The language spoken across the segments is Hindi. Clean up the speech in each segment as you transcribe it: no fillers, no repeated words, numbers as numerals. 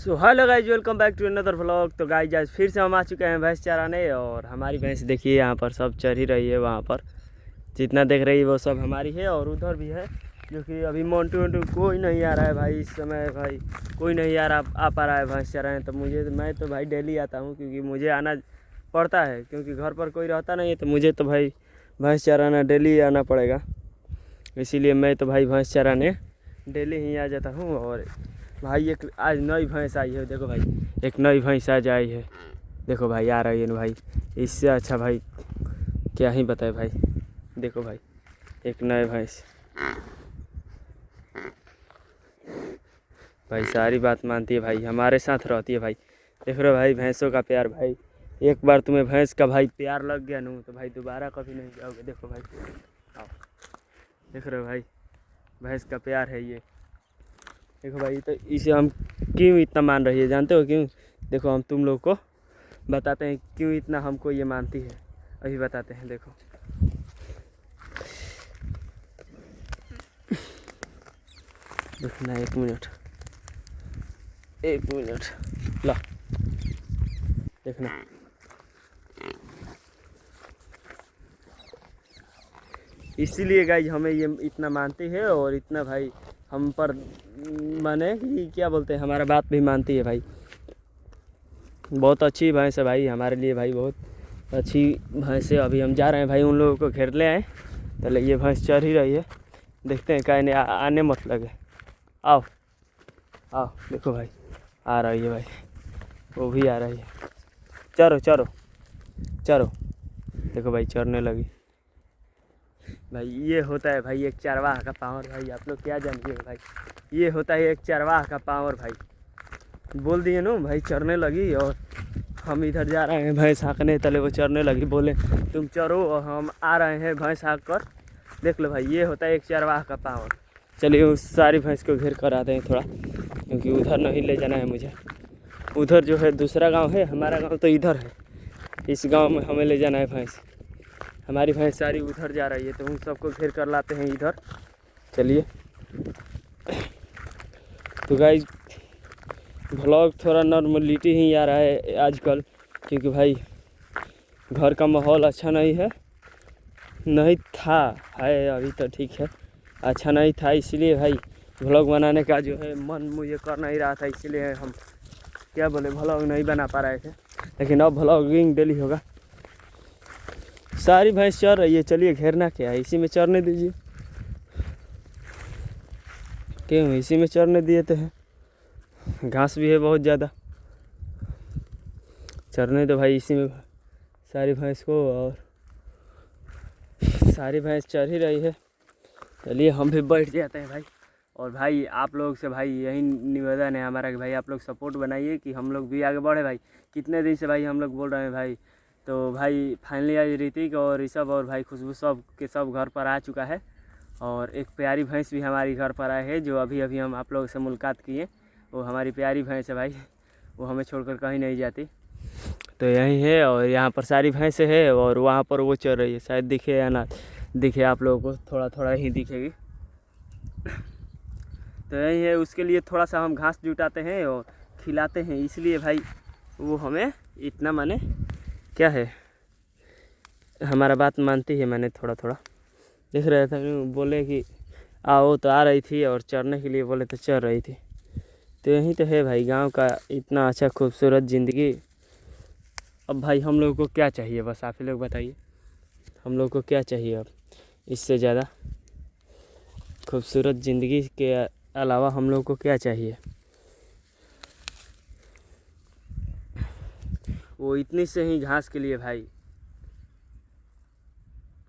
So hello guys, welcome back to another vlog. तो गाइज आज फिर से हम आ चुके हैं भैंस चराने और हमारी भैंस देखिए यहाँ पर सब चर ही रही है। वहाँ पर जितना देख रही है वो सब हमारी है और उधर भी है, जो कि अभी मोन्टू वोन्टू कोई नहीं आ रहा है भाई। इस समय भाई कोई नहीं आ पा रहा है भैंस चराने। तो मैं तो भाई डेली आता हूँ क्योंकि मुझे आना पड़ता है, क्योंकि घर पर कोई रहता नहीं है। तो मुझे तो भाई भैंस चराना डेली आना पड़ेगा, इसीलिए मैं तो भाई भैंस चराने डेली ही आ जाता हूँ। और भाई एक आज नई भैंस आई है, देखो भाई एक नई भैंस आज आई है, देखो भाई आ रही है ना भाई। इससे अच्छा भाई क्या ही बताए भाई। देखो भाई एक नई भैंस भाई सारी बात मानती है भाई, हमारे साथ रहती है भाई। देख रहे हो भाई भैंसों का प्यार भाई। एक बार तुम्हें भैंस का भाई प्यार लग गया ना तो भाई दोबारा कभी नहीं जाओगे। देखो भाई आओ, देख रहे हो भाई भैंस का प्यार है ये। देखो भाई तो इसे हम क्यों इतना मान रही है, जानते हो क्यों? देखो हम तुम लोग को बताते हैं क्यों इतना हमको ये मानती है, अभी बताते हैं। देखो देखना, एक मिनट ला देखना। इसीलिए गाइज हमें ये इतना मानती है और इतना भाई हम पर माने कि क्या बोलते हैं, हमारा बात भी मानती है भाई। बहुत अच्छी भैंस है भाई हमारे लिए भाई, बहुत अच्छी भैंस है। अभी हम जा रहे हैं भाई उन लोगों को घेर ले आए, तो ये भैंस चढ़ ही रही है। देखते हैं कहने आने मत लगे। आओ आओ, देखो भाई आ रही है भाई, वो भी आ रही है। चरो चरो चरो, देखो भाई चरने लगी भाई। ये होता है भाई एक चरवाहा का पावर भाई, आप लोग क्या जानिए भाई। ये होता है एक चरवाहा का पावर भाई। बोल दिए ना भाई चरने लगी, और हम इधर जा रहे हैं भैंस हाँकने, तले वो चरने लगी, बोले तुम चरो और हम आ रहे हैं भैंस हाँक कर। देख लो भाई ये होता है एक चरवाहा का पावर। चलिए उस सारी भैंस को घेर कर आते हैं थोड़ा, क्योंकि उधर नहीं ले जाना है मुझे। उधर जो है दूसरा गांव है, हमारा गांव तो इधर है। इस गांव में हमें ले जाना है भैंस। हमारी भैंस सारी उधर जा रही है, तो उन सबको घेर कर लाते हैं इधर। चलिए तो गाइस व्लॉग थोड़ा नॉर्मलिटी ही आ रहा है आजकल, क्योंकि भाई घर का माहौल अच्छा नहीं था, है अभी तो ठीक है, अच्छा नहीं था। इसलिए भाई व्लॉग बनाने का जो है मन मुझे कर नहीं रहा था, इसलिए हम क्या बोले व्लॉग नहीं बना पा रहे थे। लेकिन अब व्लॉगिंग डेली होगा। सारी भैंस चर रही है, चलिए घेरना क्या है, इसी में चरने दीजिए। क्यों, इसी में चरने दिए तो है, घास भी है बहुत ज़्यादा, चरने तो भाई इसी में सारी भैंस को। और सारी भैंस चर ही रही है, चलिए हम भी बैठ जाते हैं भाई। और भाई आप लोग से भाई यही निवेदन है हमारा कि भाई आप लोग सपोर्ट बनाइए कि हम लोग भी आगे बढ़े भाई। कितने दिन से भाई हम लोग बोल रहे हैं भाई। तो भाई फाइनली आज ऋतिक और ऋषभ और भाई खुशबू सब के सब घर पर आ चुका है, और एक प्यारी भैंस भी हमारी घर पर आए है, जो अभी अभी हम आप लोगों से मुलाकात किए। वो हमारी प्यारी भैंस है भाई, वो हमें छोड़कर कहीं नहीं जाती। तो यही है, और यहाँ पर सारी भैंसें है, और वहाँ पर वो चल रही है, शायद दिखे या ना दिखे आप लोगों को, थोड़ा थोड़ा ही दिखेगी। तो यही है, उसके लिए थोड़ा सा हम घास जुटाते हैं और खिलाते हैं, इसलिए भाई वो हमें इतना माने क्या है, हमारा बात मानती है। मैंने थोड़ा थोड़ा देख रहे थे, बोले कि आओ तो आ रही थी, और चरने के लिए बोले तो चर रही थी। तो यही तो है भाई गांव का इतना अच्छा खूबसूरत ज़िंदगी। अब भाई हम लोगों को क्या चाहिए, बस आप ही लोग बताइए, हम लोग को क्या चाहिए अब इससे ज़्यादा खूबसूरत ज़िंदगी के अलावा हम लोग को क्या चाहिए। वो इतनी से ही घास के लिए भाई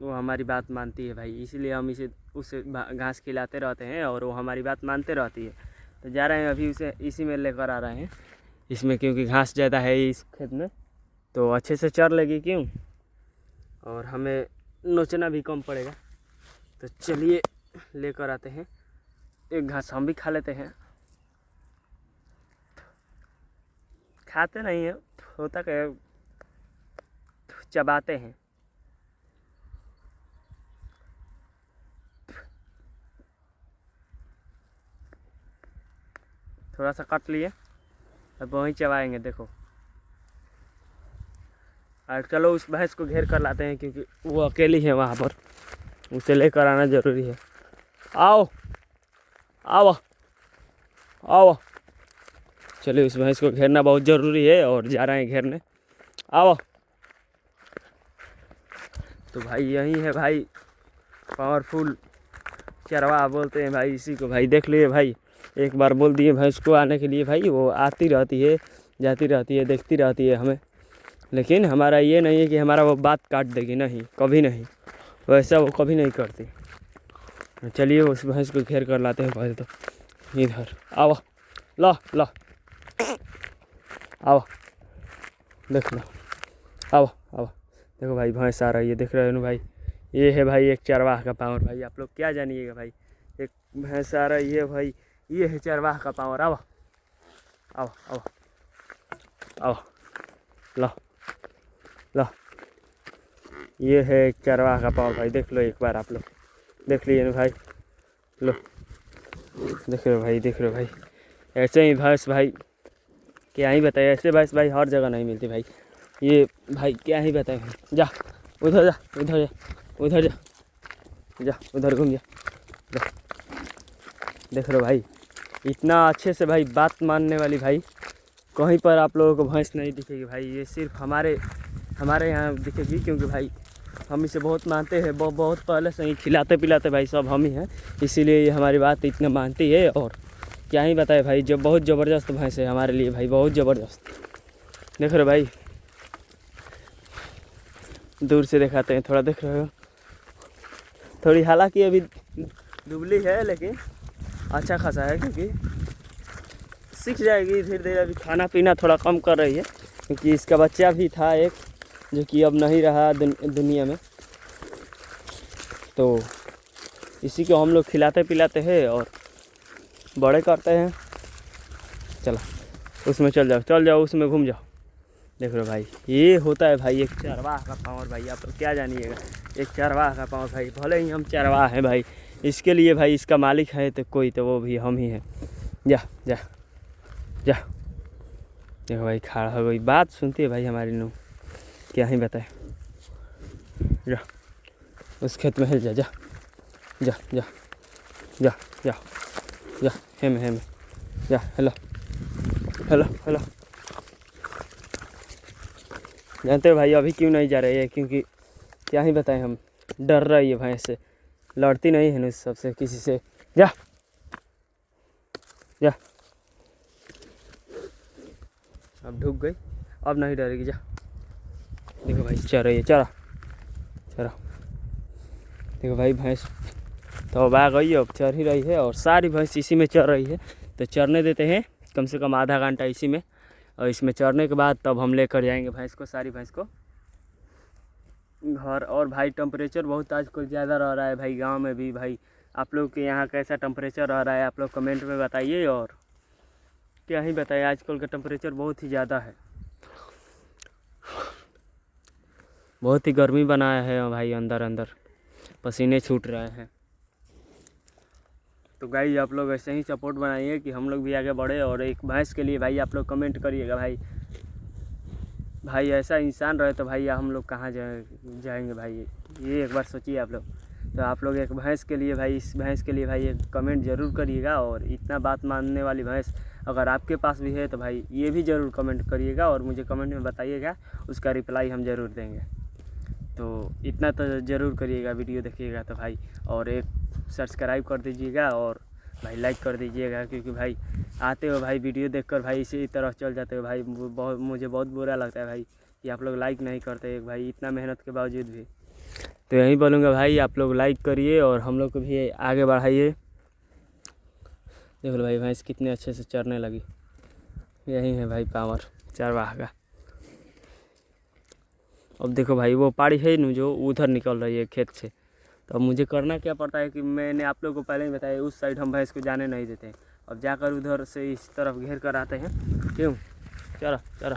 वो हमारी बात मानती है भाई, इसीलिए हम उसे घास खिलाते रहते हैं और वो हमारी बात मानते रहती है। तो जा रहे हैं अभी उसे इसी में लेकर आ रहे हैं इसमें, क्योंकि घास ज़्यादा है इस खेत में, तो अच्छे से चर लेगी क्यों, और हमें नोचना भी कम पड़ेगा। तो चलिए लेकर आते हैं, एक घास हम भी खा लेते हैं। खाते नहीं है, होता क्या, चबाते हैं। थोड़ा सा काट लिए, अब वहीं चबाएंगे देखो। और चलो उस भैंस को घेर कर लाते हैं क्योंकि वो अकेली है वहाँ पर, उसे लेकर आना ज़रूरी है। आओ आओ आओ, चलिए उस भैंस को घेरना बहुत ज़रूरी है और जा रहे हैं घेरने। आओ। तो भाई यही है भाई पावरफुल चरवाहा बोलते हैं भाई इसी को भाई। देख लिए भाई, एक बार बोल दिए भैंस को आने के लिए भाई, वो आती रहती है जाती रहती है देखती रहती है हमें, लेकिन हमारा ये नहीं है कि हमारा वो बात काट देगी, नहीं कभी नहीं, वैसा वो कभी नहीं करती। चलिए उस भैंस को घेर कर लाते हैं पहले तो। इधर आओ, ला ला आओ, देख लो, आओ आओ। देखो भाई भैंस आ रही है, देख रहे हो ना भाई, ये है भाई एक चरवाहा का पावर भाई। आप लोग क्या जानिएगा भाई, एक भैंस आ रही है भाई, ये है चरवाहा का पावर। आओ आओ आओ आओ, लो लो, ये है एक चरवाहा का पावर भाई। देख लो एक बार, आप लोग देख लिए ना भाई, लो देख रहे हो भाई, देख रहे हो भाई। ऐसे ही भैंस भाई क्या ही बताए, ऐसे भैंस भाई हर जगह नहीं मिलती भाई। ये भाई क्या ही बताए, जा उधर जा, उधर जा, उधर जा, जा उधर घूम जा। देख रहे हो भाई, इतना अच्छे से भाई बात मानने वाली भाई कहीं पर आप लोगों को भैंस नहीं दिखेगी भाई। ये सिर्फ हमारे यहाँ दिखेगी, क्योंकि भाई हम इसे बहुत मानते हैं, बहुत पहले से ही खिलाते पिलाते भाई सब हम ही हैं, इसीलिए ये हमारी बात इतना मानती है। और क्या ही बताए भाई, जब बहुत ज़बरदस्त भैंस है हमारे लिए भाई, बहुत ज़बरदस्त। देख रहे हो भाई, दूर से दिखाते हैं थोड़ा, देख रहे हो थोड़ी, हालांकि अभी दुबली है लेकिन अच्छा खासा है, क्योंकि सीख जाएगी धीरे धीरे। अभी खाना पीना थोड़ा कम कर रही है, क्योंकि इसका बच्चा भी था एक जो कि अब नहीं रहा दुनिया में, तो इसी को हम लोग खिलाते पिलाते हैं और बड़े करते हैं। चलो उसमें चल जाओ उसमें घूम जाओ। देख लो भाई, ये होता है भाई एक चरवाहा का पावर भाई। आप लोग क्या जानिएगा, एक चरवाहा का पावर भाई। भले ही हम चरवाहा हैं भाई, इसके लिए भाई इसका मालिक है तो कोई, तो वो भी हम ही हैं। जा जा जा, देखो भाई खड़ा हो गई, बात सुनती है भाई हमारी नू, क्या ही बताए। जा उस खेत में हिल जा, जा जा जा जा जा जा, हेम जा, हेलो हेलो हेलो। जानते हो भाई अभी क्यों नहीं जा रही है, क्योंकि क्या ही बताएं, हम डर रही है भैंस से, लड़ती नहीं है ना सबसे किसी से। जा जा, अब ढुक गई, अब नहीं डरेगी, जा। देखो भाई चल रही है, चरा चरा। देखो भाई भैंस तो अब आ गई है, अब चर ही रही है, और सारी भैंस इसी में चर रही है। तो चरने देते हैं कम से कम आधा घंटा इसी में, और इसमें चरने के बाद तब हम लेकर जाएंगे भैंस को, सारी भैंस को घर। और भाई टेम्परेचर बहुत आजकल ज़्यादा रह रहा है भाई गांव में भी भाई। आप लोग के यहाँ कैसा टेम्परेचर रह रहा है आप लोग कमेंट में बताइए। और क्या ही बताइए, आजकल का टेम्परेचर बहुत ही ज़्यादा है, बहुत ही गर्मी बनाया है भाई, अंदर अंदर पसीने छूट रहे हैं। तो गाइस आप लोग ऐसे ही सपोर्ट बनाइए कि हम लोग भी आगे बढ़े। और एक भैंस के लिए भाई आप लोग कमेंट करिएगा भाई, भाई ऐसा इंसान रहे तो भाई हम लोग कहाँ जाएंगे भाई, ये एक बार सोचिए आप लोग। तो आप लोग एक भैंस के लिए भाई, इस भैंस के लिए भाई एक कमेंट ज़रूर करिएगा। और इतना बात मानने वाली भैंस अगर आपके पास भी है तो भाई ये भी ज़रूर कमेंट करिएगा और मुझे कमेंट में बताइएगा, उसका रिप्लाई हम ज़रूर देंगे। तो इतना तो ज़रूर करिएगा, वीडियो देखिएगा तो भाई। और एक सब्सक्राइब कर दीजिएगा और भाई लाइक कर दीजिएगा, क्योंकि भाई आते हो भाई वीडियो देखकर भाई इसी तरह चल जाते हो भाई। मुझे बहुत बुरा लगता है भाई कि आप लोग लाइक नहीं करते भाई, इतना मेहनत के बावजूद भी। तो यही बोलूँगा भाई, आप लोग लाइक करिए और हम लोग को भी आगे बढ़ाइए। देख लो भाई भैंस कितने अच्छे से चरने लगी, यही है भाई पावर चरवाहा का। अब देखो भाई वो पाड़ी है न जो उधर निकल रही है खेत से, तो अब मुझे करना क्या पड़ता है कि मैंने आप लोगों को पहले ही बताया, उस साइड हम भैंस को जाने नहीं देते हैं। अब जाकर उधर से इस तरफ घेर कर आते हैं, क्यों चला चला,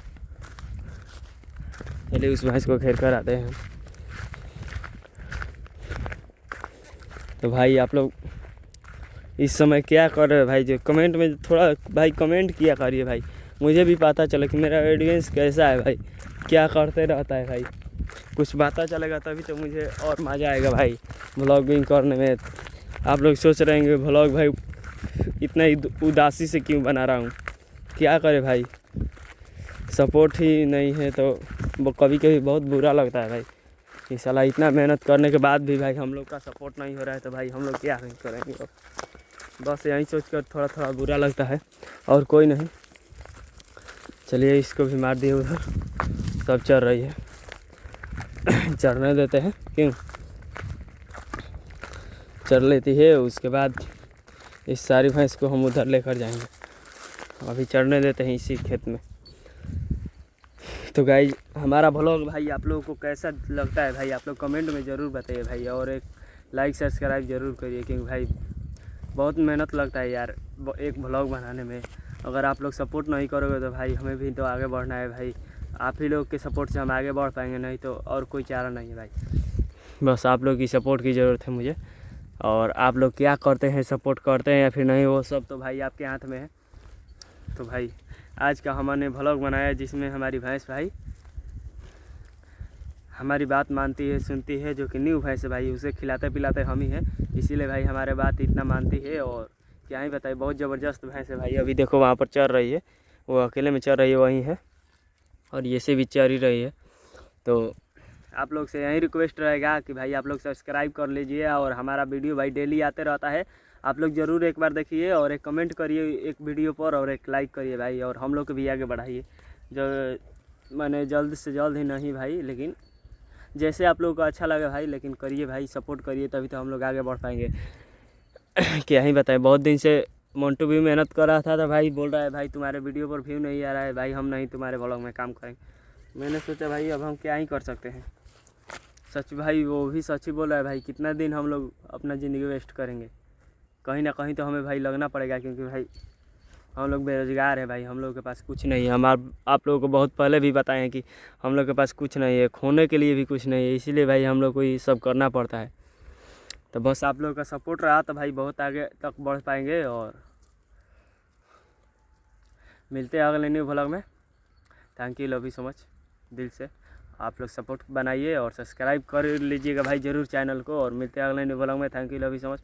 चलिए उस भैंस को घेर कर आते हैं। तो भाई आप लोग इस समय क्या कर रहे हो भाई, जो कमेंट में थोड़ा भाई कमेंट किया करिए भाई, मुझे भी पता चले कि मेरा ऑडियंस कैसा है भाई, क्या करते रहता है भाई, कुछ पता चलेगा तभी तो मुझे और मज़ा आएगा भाई व्लॉगिंग करने में। आप लोग सोच रहे होंगे व्लॉग भाई इतना उदासी से क्यों बना रहा हूँ, क्या करे भाई, सपोर्ट ही नहीं है तो वो कभी कभी बहुत बुरा लगता है भाई कि साला इतना मेहनत करने के बाद भी भाई हम लोग का सपोर्ट नहीं हो रहा है तो भाई हम लोग क्या करेंगे अब। बस यही सोच कर थोड़ा थोड़ा बुरा लगता है और कोई नहीं। चलिए इसको भी मार दिए उधर, सब चल रही है चढ़ने देते हैं, क्यों चढ़ लेती है उसके बाद इस सारी भैंस को हम उधर लेकर जाएंगे, अभी चढ़ने देते हैं इसी खेत में। तो गाइज हमारा व्लॉग भाई आप लोगों को कैसा लगता है भाई आप लोग कमेंट में ज़रूर बताइए भाई, और एक लाइक सब्सक्राइब ज़रूर करिए क्योंकि भाई बहुत मेहनत लगता है यार एक व्लॉग बनाने में। अगर आप लोग सपोर्ट नहीं करोगे तो भाई हमें भी तो आगे बढ़ना है भाई, आप ही लोग के सपोर्ट से हम आगे बढ़ पाएंगे, नहीं तो और कोई चारा नहीं है भाई। बस आप लोग की सपोर्ट की ज़रूरत है मुझे, और आप लोग क्या करते हैं, सपोर्ट करते हैं या फिर नहीं, वो सब तो भाई आपके हाथ में है। तो भाई आज का हमने व्लॉग बनाया जिसमें हमारी भैंस भाई हमारी बात मानती है, सुनती है, जो कि न्यू भैंस है भाई, उसे खिलाते पिलाते हम ही हैं, इसीलिए भाई हमारे बात इतना मानती है। और क्या ही बताइए बहुत ज़बरदस्त भैंस है भाई, अभी देखो वहाँ पर चल रही है, वो अकेले में चल रही है वहीं है, और ये से भी चल ही रही है। तो आप लोग से यही रिक्वेस्ट रहेगा कि भाई आप लोग सब्सक्राइब कर लीजिए, और हमारा वीडियो भाई डेली आते रहता है, आप लोग ज़रूर एक बार देखिए और एक कमेंट करिए एक वीडियो पर और एक लाइक करिए भाई, और हम लोग को भी आगे बढ़ाइए। जो मैंने जल्द से जल्द ही नहीं भाई, लेकिन जैसे आप लोगों को अच्छा लगे भाई, लेकिन करिए भाई, सपोर्ट करिए तभी तो हम लोग आगे बढ़ पाएंगे। क्या ही बताएं, बहुत दिन से मोन्टू भी मेहनत कर रहा था तो भाई बोल रहा है भाई तुम्हारे वीडियो पर व्यू नहीं आ रहा है भाई, हम नहीं तुम्हारे व्लॉग में काम करेंगे। मैंने सोचा भाई अब हम क्या ही कर सकते हैं, सच भाई वो भी सच ही बोल रहा है भाई, कितना दिन हम लोग अपना ज़िंदगी वेस्ट करेंगे, कहीं ना कहीं तो हमें भाई लगना पड़ेगा, क्योंकि भाई हम लोग बेरोज़गार हैं भाई, हम लोग के पास कुछ नहीं है। हम आप लोगों को बहुत पहले भी बताए हैं कि हम लोग के पास कुछ नहीं है, खोने के लिए भी कुछ नहीं है, इसीलिए भाई हम लोग को ये सब करना पड़ता है। तो बस आप लोगों का सपोर्ट रहा तो भाई बहुत आगे तक बढ़ पाएंगे, और मिलते हैं अगले न्यू व्लॉग में। Thank you, love you so much दिल से। आप लोग सपोर्ट बनाइए और सब्सक्राइब कर लीजिएगा भाई ज़रूर चैनल को, और मिलते हैं अगले न्यू व्लॉग में। Thank you, love you so much.